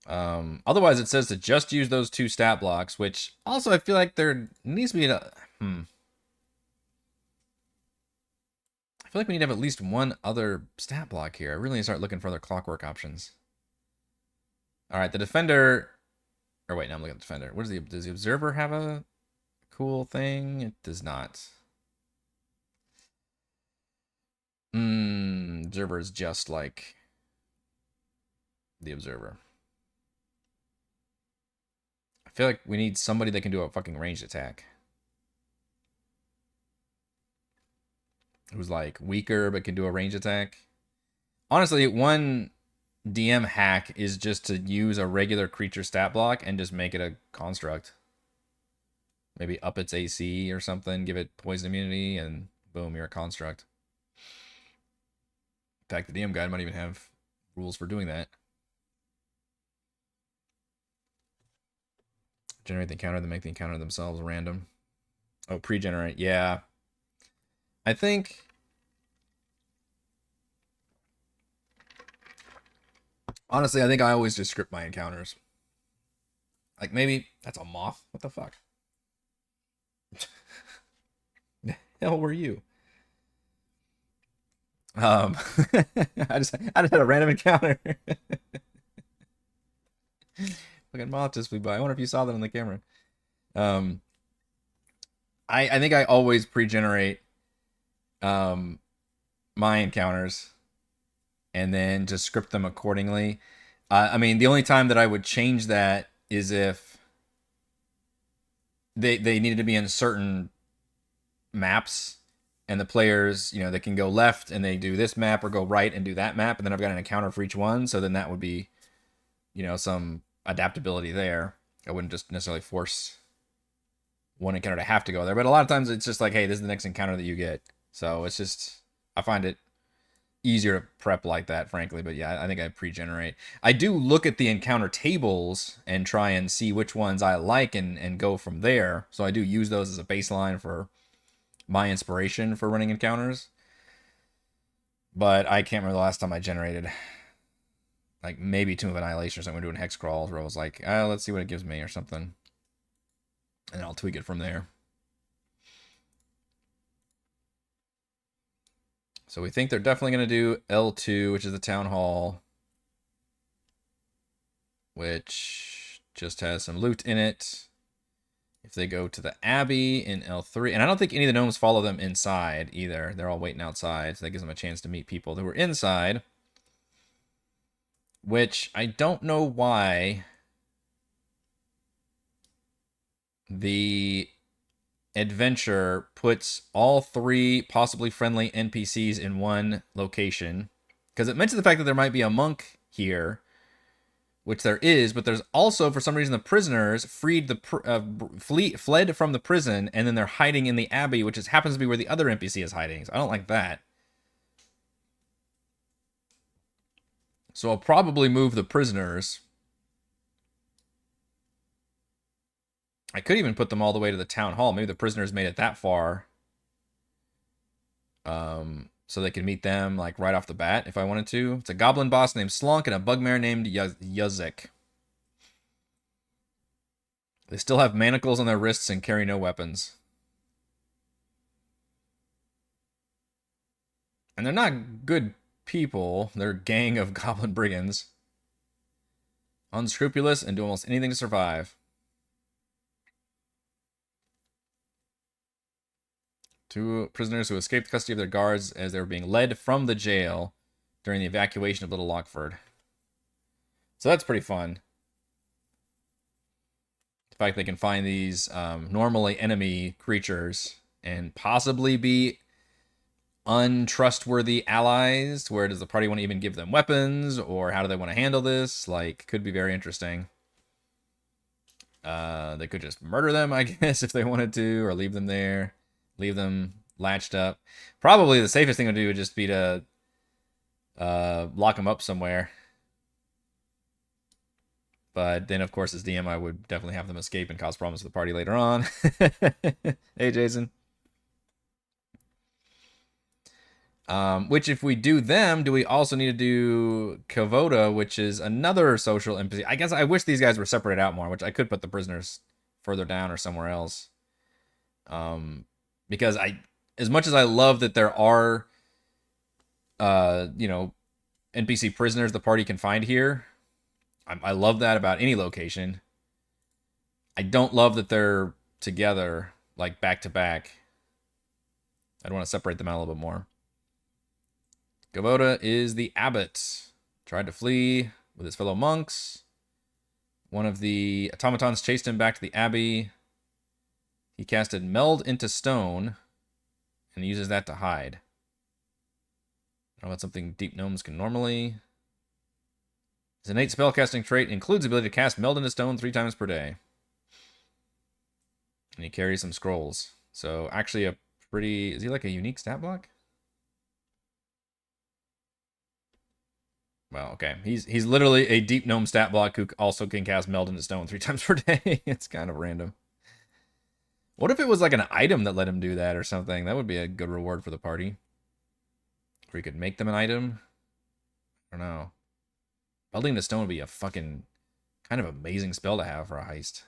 Otherwise, it says to just use those 2 stat blocks, which also I feel like there needs to be I feel like we need to have at least 1 other stat block here. I really need to start looking for other clockwork options. All right, the defender... Or wait, no, I'm looking at the defender. Does the observer have a cool thing? It does not. Observer is just like the observer. I feel like we need somebody that can do a fucking ranged attack. who's like weaker but can do a range attack. Honestly, one DM hack is just to use a regular creature stat block and just make it a construct. Maybe up its AC or something, give it poison immunity, and boom, you're a construct. In fact, the DM guide might even have rules for doing that. Generate the encounter, then make the encounter themselves random. Oh, pre-generate. Yeah. I think... Honestly, I think I always just script my encounters. Like, maybe... That's a moth? What the fuck? The hell were you? I just had a random encounter. Fucking moth just flew by. I wonder if you saw that on the camera. I think I always pre-generate my encounters and then just script them accordingly. I mean, the only time that I would change that is if they needed to be in certain maps, and the players, you know, they can go left and they do this map, or go right and do that map, and then I've got an encounter for each one. So then that would be, you know, some adaptability there. I wouldn't just necessarily force one encounter to have to go there, but a lot of times it's just like, hey, this is the next encounter that you get. So it's just, I find it easier to prep like that, frankly. But yeah, I think I pre-generate. I do look at the encounter tables and try and see which ones I like and go from there. So I do use those as a baseline for my inspiration for running encounters. But I can't remember the last time I generated, like, maybe Tomb of Annihilation or something, doing hex crawls where I was like, let's see what it gives me or something, and I'll tweak it from there. So we think they're definitely going to do L2, which is the town hall, which just has some loot in it. If they go to the Abbey in L3, and I don't think any of the gnomes follow them inside either. They're all waiting outside, so that gives them a chance to meet people who are inside. Which I don't know why the adventure puts all 3 possibly friendly NPCs in one location. Because it mentions the fact that there might be a monk here, which there is, but there's also, for some reason, the prisoners fled from the prison, and then they're hiding in the Abbey, which happens to be where the other NPC is hiding. So I don't like that. So I'll probably move the prisoners. I could even put them all the way to the town hall. Maybe the prisoners made it that far. So they can meet them like right off the bat if I wanted to. It's a goblin boss named Slunk and a bugmare named Yuzik. They still have manacles on their wrists and carry no weapons. And they're not good people. They're a gang of goblin brigands. Unscrupulous and do almost anything to survive. 2 prisoners who escaped custody of their guards as they were being led from the jail during the evacuation of Little Lockford. So that's pretty fun. The fact they can find these normally enemy creatures and possibly be untrustworthy allies. Where does the party want to even give them weapons, or how do they want to handle this? Like, could be very interesting. They could just murder them, I guess, if they wanted to, or leave them there. Leave them latched up. Probably the safest thing to do would just be to lock them up somewhere. But then, of course, as DM, I would definitely have them escape and cause problems to the party later on. Hey, Jason. Which, if we do them, do we also need to do Kavoda, which is another social NPC? I guess I wish these guys were separated out more, which I could put the prisoners further down or somewhere else. Because as much as I love that there are, you know, NPC prisoners the party can find here, I love that about any location. I don't love that they're together, like back to back. I'd want to separate them out a little bit more. Gavoda is the abbot. Tried to flee with his fellow monks. One of the automatons chased him back to the abbey. He casted Meld into Stone and uses that to hide. I don't know, that's something deep gnomes can normally. His innate spellcasting trait includes the ability to cast Meld into Stone 3 times per day. And he carries some scrolls. So actually a pretty... Is he like a unique stat block? Well, okay. He's literally a deep gnome stat block who also can cast Meld into Stone 3 times per day. It's kind of random. What if it was like an item that let him do that or something? That would be a good reward for the party. Or he could make them an item. I don't know. Melding into Stone would be a fucking kind of amazing spell to have for a heist.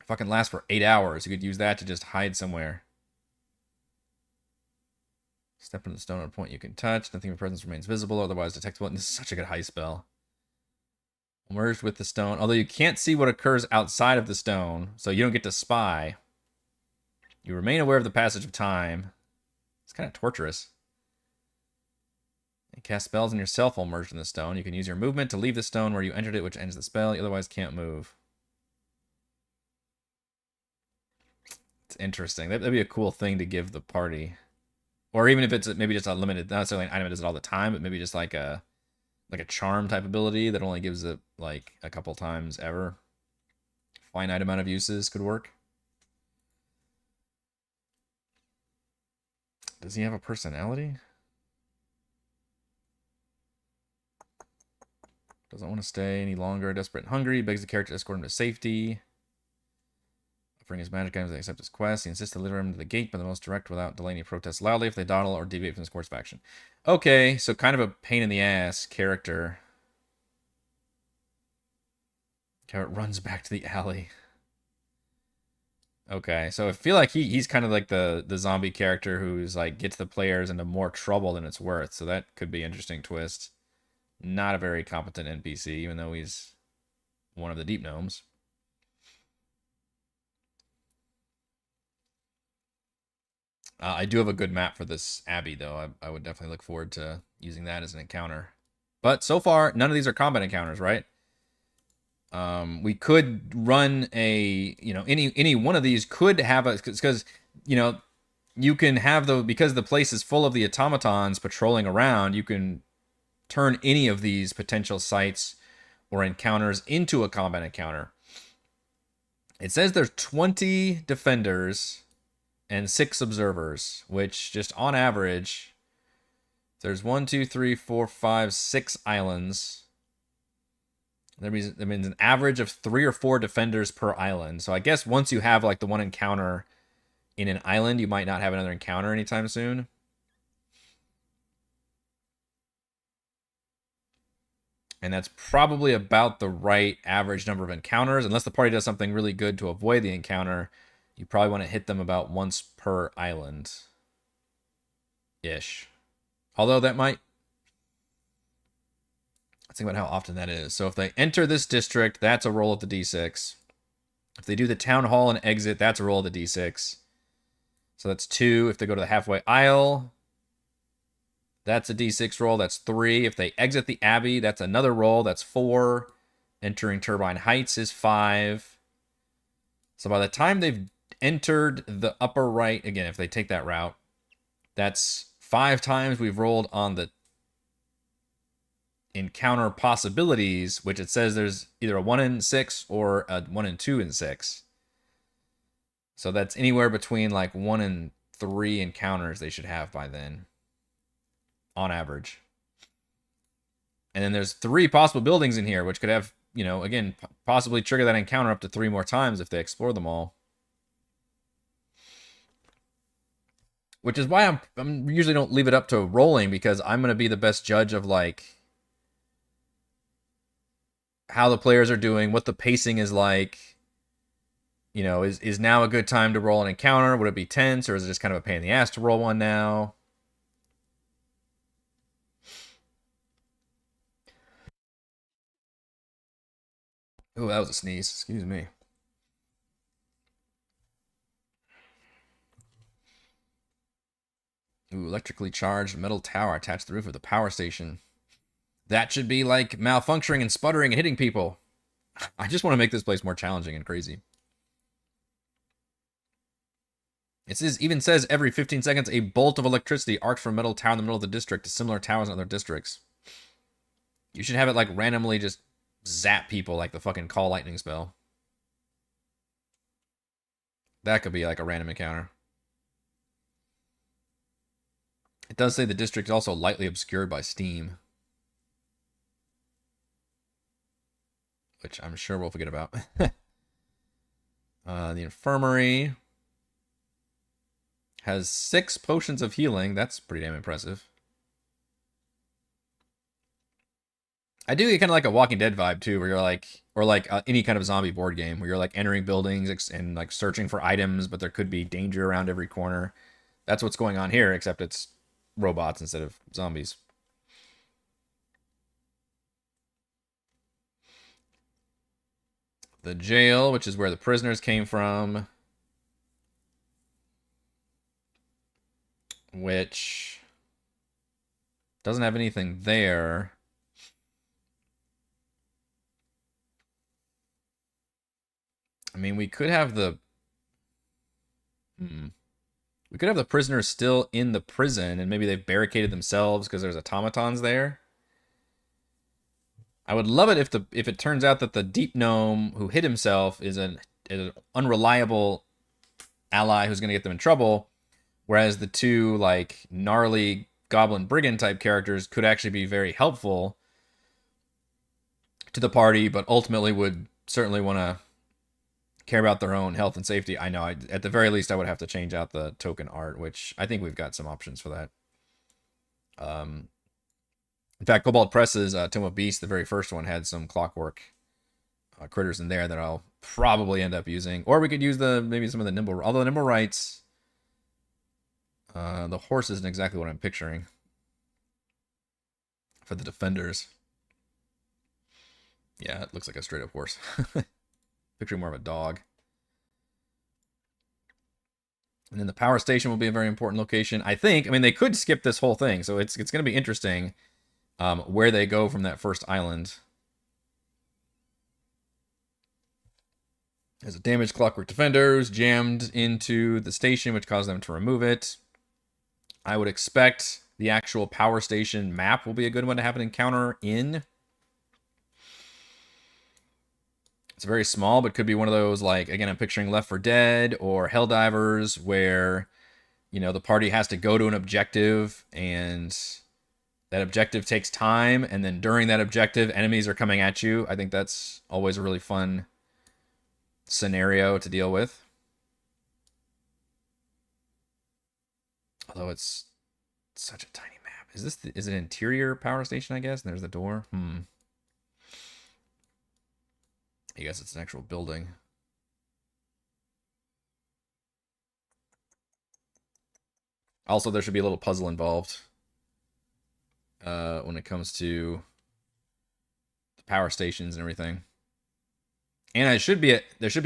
Fucking lasts for 8 hours. You could use that to just hide somewhere. Step into the stone at a point you can touch. Nothing of presence remains visible, otherwise detectable. And this is such a good heist spell. Merged with the stone. Although you can't see what occurs outside of the stone, so you don't get to spy. You remain aware of the passage of time. It's kind of torturous. You cast spells on yourself while merged in the stone. You can use your movement to leave the stone where you entered it, which ends the spell. You otherwise can't move. It's interesting. That'd be a cool thing to give the party. Or even if it's maybe just a limited, not necessarily an item that does it all the time, but maybe just like a charm type ability that only gives it like a couple times ever. Finite amount of uses could work. Does he have a personality? Doesn't want to stay any longer. Desperate and hungry. Begs the character to escort him to safety. Offering his magic items, they accept his quest. He insists to deliver him to the gate by the most direct without delaying. He protests loudly if they dawdle or deviate from his course of action. Okay, so kind of a pain in the ass character. Carrot runs back to the alley. Okay, so I feel like he's kind of like the zombie character who's like gets the players into more trouble than it's worth. So that could be an interesting twist. Not a very competent NPC, even though he's one of the deep gnomes. I do have a good map for this Abbey, though. I would definitely look forward to using that as an encounter. But so far, none of these are combat encounters, right? We could run a, any one of these could have a, because, you can have because the place is full of the automatons patrolling around, you can turn any of these potential sites or encounters into a combat encounter. It says there's 20 defenders and 6 observers, which just on average, there's 1, 2, 3, 4, 5, 6 islands. That means an average of 3 or 4 defenders per island. So I guess once you have like the one encounter in an island, you might not have another encounter anytime soon. And that's probably about the right average number of encounters. Unless the party does something really good to avoid the encounter, you probably want to hit them about once per island-ish. Although that might... Let's think about how often that is. So if they enter this district, that's a roll of the d6. If they do the town hall and exit, that's a roll of the d6. So that's 2. If they go to the halfway aisle, that's a d6 roll. That's 3. If they exit the Abbey, that's another roll. That's 4. Entering Turbine Heights is 5. So by the time they've entered the upper right, again, if they take that route, that's 5 times we've rolled on the encounter possibilities, which it says there's either a 1 in 6 or a 1 in 2 in 6. So that's anywhere between like 1 and 3 encounters they should have by then, on average. And then there's 3 possible buildings in here, which could have, again, possibly trigger that encounter up to 3 more times if they explore them all. Which is why I'm usually don't leave it up to rolling, because I'm going to be the best judge of like how the players are doing, what the pacing is like. Is now a good time to roll an encounter? Would it be tense, or is it just kind of a pain in the ass to roll one now? Oh, that was a sneeze. Excuse me. Ooh, electrically charged metal tower attached to the roof of the power station. That should be like malfunctioning and sputtering and hitting people. I just want to make this place more challenging and crazy. Even says every 15 seconds, a bolt of electricity arcs from a metal tower in the middle of the district to similar towers in other districts. You should have it like randomly just zap people like the fucking call lightning spell. That could be like a random encounter. It does say the district is also lightly obscured by steam, which I'm sure we'll forget about. The infirmary has 6 potions of healing. That's pretty damn impressive. I do get kind of like a Walking Dead vibe too, where you're like, or like any kind of zombie board game, where you're like entering buildings and like searching for items, but there could be danger around every corner. That's what's going on here, except it's robots instead of zombies. The jail, which is where the prisoners came from, which doesn't have anything there. I mean, we could have the... We could have the prisoners still in the prison, and maybe they've barricaded themselves because there's automatons there. I would love it if it turns out that the deep gnome who hid himself is an unreliable ally who's going to get them in trouble, whereas the two like gnarly goblin brigand type characters could actually be very helpful to the party, but ultimately would certainly want to care about their own health and safety. I know, at the very least, I would have to change out the token art, which I think we've got some options for that. In fact, Cobalt Press's Tomb of Beasts, the very first one, had some clockwork critters in there that I'll probably end up using. Or we could use maybe some of the Nimble... Although Nimble Rights, the horse isn't exactly what I'm picturing for the defenders. Yeah, it looks like a straight up horse. Picturing more of a dog. And then the power station will be a very important location, I think. I mean, they could skip this whole thing, so it's going to be interesting where they go from that first island. There's a damaged clockwork defender who's jammed into the station, which caused them to remove it. I would expect the actual power station map will be a good one to have an encounter in. It's very small, but could be one of those, like, again, I'm picturing Left 4 Dead or Helldivers, where, you know, the party has to go to an objective, and that objective takes time, and then during that objective, enemies are coming at you. I think that's always a really fun scenario to deal with. Although it's such a tiny map. Is it interior power station, I guess? And there's the door. I guess it's an actual building. Also, there should be a little puzzle involved when it comes to the power stations and everything. And there should be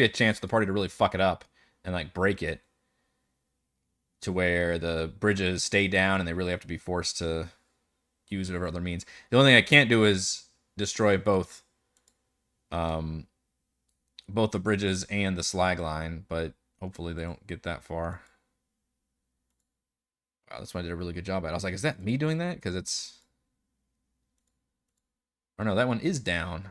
a chance for the party to really fuck it up and like break it to where the bridges stay down and they really have to be forced to use whatever other means. The only thing I can't do is destroy both the bridges and the slag line, but hopefully they don't get that far. Wow, this one I did a really good job at. I was like, is that me doing that? Because it's... Oh no, that one is down.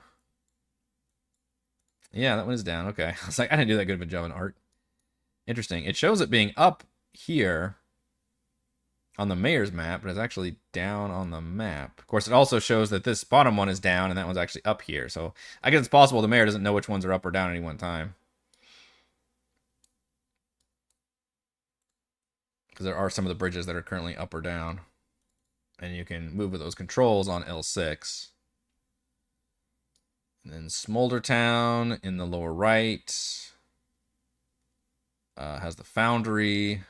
Yeah, that one is down. Okay. I was like, I didn't do that good of a job in art. Interesting. It shows it being up here on the mayor's map, but it's actually down on the map. Of course, it also shows that this bottom one is down, and that one's actually up here. So I guess it's possible the mayor doesn't know which ones are up or down at any one time. Because there are some of the bridges that are currently up or down. And you can move with those controls on L6. And then Smolder Town in the lower right has the foundry.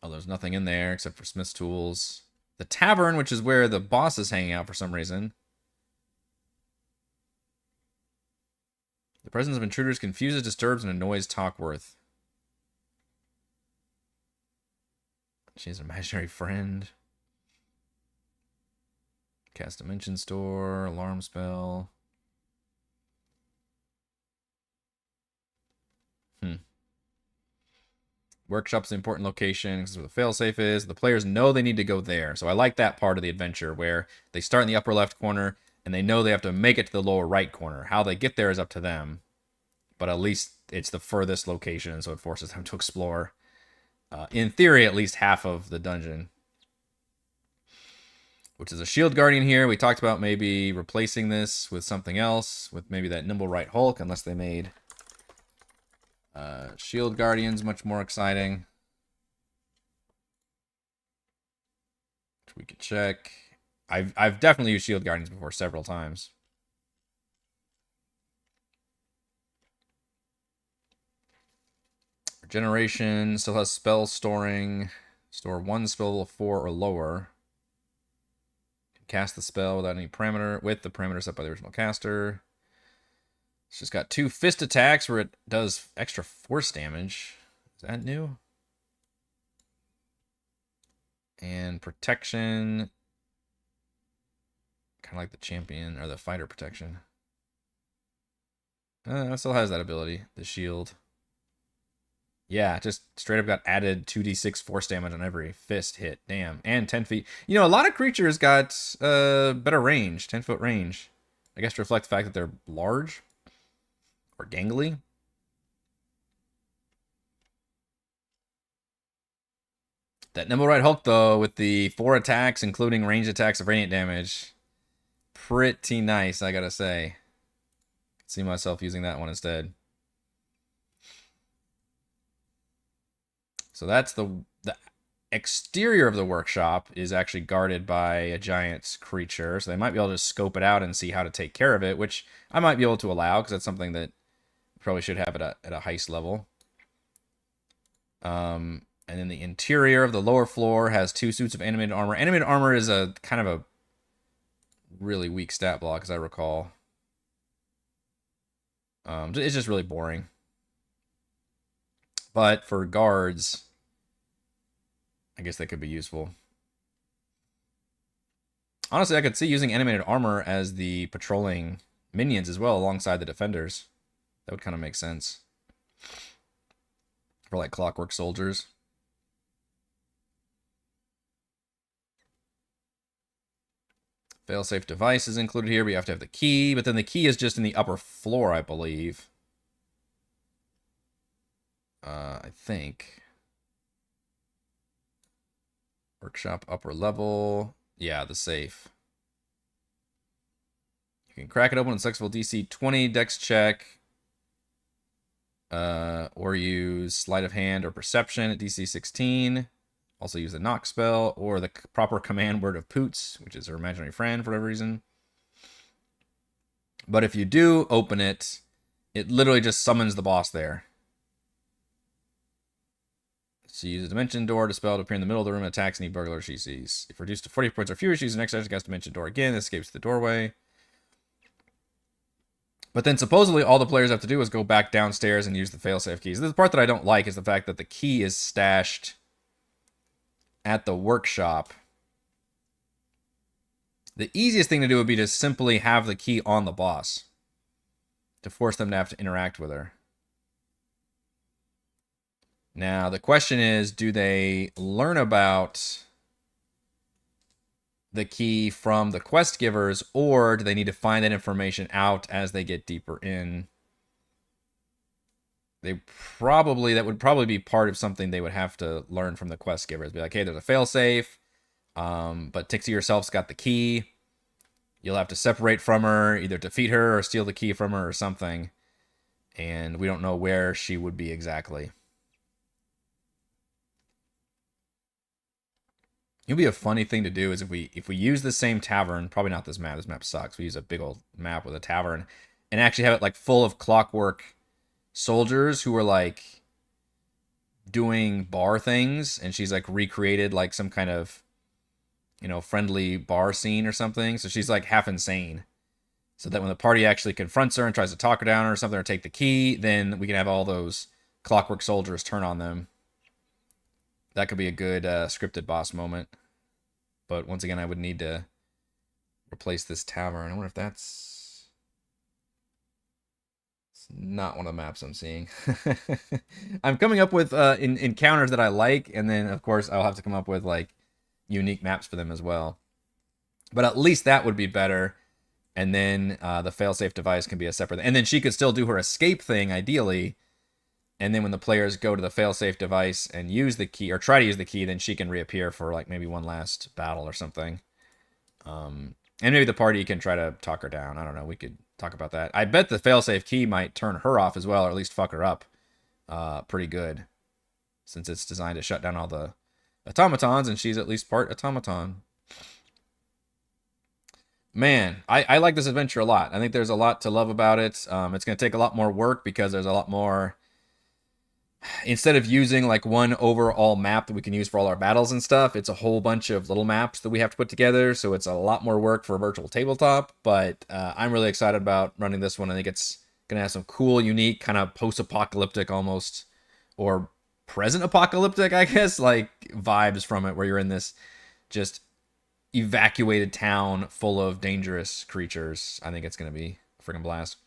Oh, there's nothing in there except for Smith's tools. The tavern, which is where the boss is hanging out for some reason. The presence of intruders confuses, disturbs, and annoys Talkworth. She's an imaginary friend. Cast Dimension Store, alarm spell. Workshop's an important location because where the failsafe is. The players know they need to go there. So I like that part of the adventure where they start in the upper left corner and they know they have to make it to the lower right corner. How they get there is up to them. But at least it's the furthest location, so it forces them to explore, in theory, at least half of the dungeon. Which is a shield guardian here. We talked about maybe replacing this with something else, with maybe that nimble right Hulk, unless they made shield guardians much more exciting. Which we could check. I've definitely used shield guardians before several times. Regeneration still has spell storing. Store one spell of 4 or lower. Cast the spell without any parameter, with the parameter set by the original caster. It's just got 2 fist attacks where it does extra force damage. Is that new? And protection. Kind of like the champion, or the fighter protection. It still has that ability, the shield. Yeah, just straight up got added 2d6 force damage on every fist hit. Damn. And 10 feet. You know, a lot of creatures got better range, 10-foot range. I guess to reflect the fact that they're large or gangly. That nimble right Hulk, though, with the 4 attacks, including range attacks of radiant damage. Pretty nice, I gotta say. Could see myself using that one instead. So that's the exterior of the workshop is actually guarded by a giant creature. So they might be able to scope it out and see how to take care of it, which I might be able to allow because that's something that probably should have at a heist level. And then the interior of the lower floor has 2 suits of animated armor. Animated armor is a kind of a really weak stat block, as I recall. It's just really boring. But for guards, I guess that could be useful. Honestly, I could see using animated armor as the patrolling minions as well, alongside the defenders. That would kind of make sense. For like clockwork soldiers. Failsafe device is included here, but you have to have the key. But then the key is just in the upper floor, I believe. I think. Workshop upper level. Yeah, the safe. You can crack it open with successful DC 20 dex check. Or use sleight of hand or perception at DC 16. Also use the knock spell or the proper command word of Poots, which is her imaginary friend for whatever reason. But if you do open it, it literally just summons the boss there. So use a dimension door to spell to appear in the middle of the room and attacks any burglar she sees. If reduced to 40 points or fewer, she uses the next action cast dimension door again. This escapes the doorway. But then supposedly all the players have to do is go back downstairs and use the failsafe keys. This is the part that I don't like, is the fact that the key is stashed at the workshop. The easiest thing to do would be to simply have the key on the boss to force them to have to interact with her. Now, the question is, do they learn about the key from the quest givers, or do they need to find that information out as they get deeper in? That would probably be part of something they would have to learn from the quest givers. Be like, hey, there's a failsafe, but Tixie herself's got the key. You'll have to separate from her, either defeat her or steal the key from her or something. And we don't know where she would be exactly. It would be a funny thing to do is if we use the same tavern, probably not this map sucks. We use a big old map with a tavern and actually have it like full of clockwork soldiers who are like doing bar things, and she's like recreated like some kind of, you know, friendly bar scene or something. So she's like half insane. So that when the party actually confronts her and tries to talk her down or something or take the key, then we can have all those clockwork soldiers turn on them. That could be a good scripted boss moment. But once again, I would need to replace this tavern. I wonder if that's... Let's not one of the maps I'm seeing. I'm coming up with encounters that I like, and then of course I'll have to come up with like unique maps for them as well. But at least that would be better. And then the failsafe device can be a separate, and then she could still do her escape thing ideally. And then when the players go to the failsafe device and use the key, or try to use the key, then she can reappear for like maybe one last battle or something. And maybe the party can try to talk her down. I don't know. We could talk about that. I bet the failsafe key might turn her off as well, or at least fuck her up pretty good, since it's designed to shut down all the automatons, and she's at least part automaton. Man, I like this adventure a lot. I think there's a lot to love about it. It's going to take a lot more work because there's a lot more... Instead of using like one overall map that we can use for all our battles and stuff, it's a whole bunch of little maps that we have to put together. So it's a lot more work for a virtual tabletop. But I'm really excited about running this one. I think it's going to have some cool, unique, kind of post-apocalyptic almost, or present apocalyptic, I guess, like vibes from it, where you're in this just evacuated town full of dangerous creatures. I think it's going to be a freaking blast.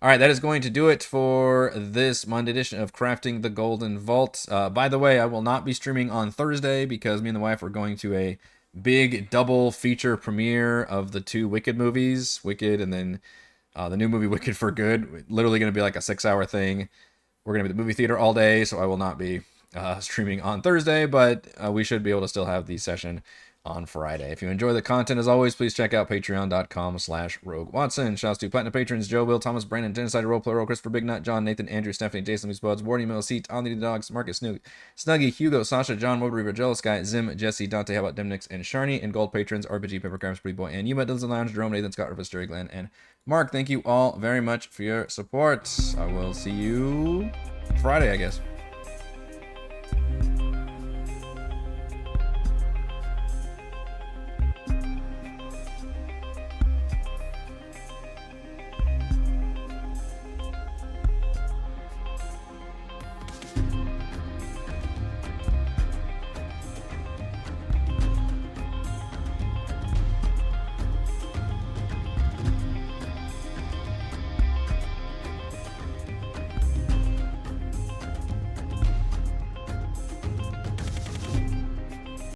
All right, that is going to do it for this Monday edition of Crafting the Golden Vault. By the way, I will not be streaming on Thursday because me and the wife are going to a big double feature premiere of the 2 Wicked movies, Wicked and then the new movie Wicked for Good. Literally going to be like a 6-hour thing. We're going to be at the movie theater all day, so I will not be streaming on Thursday, but we should be able to still have the session on Friday. If you enjoy the content, as always, please check out patreon.com/RogueWatson. Shouts to Platinum patrons Joe, Will, Thomas, Brandon, Genocide, Roleplayer, Earl, Christopher, Big Nut, John, Nathan, Andrew, Stephanie, Jason, Loose Buds, Warning Mill, Seat, On the Dogs, Marcus, Snook, Snuggy, Hugo, Sasha, John, Wood Reaver, Jealous Guy, Zim, Jesse, Dante, How about Demnix, and Sharny, and Gold patrons RPG, Peppercrabs, Pretty Boy, and Yuma, Dylan Lounge, Jerome, Nathan, Scott, Rufus, Jerry, Glenn, and Mark. Thank you all very much for your support. I will see you Friday, I guess.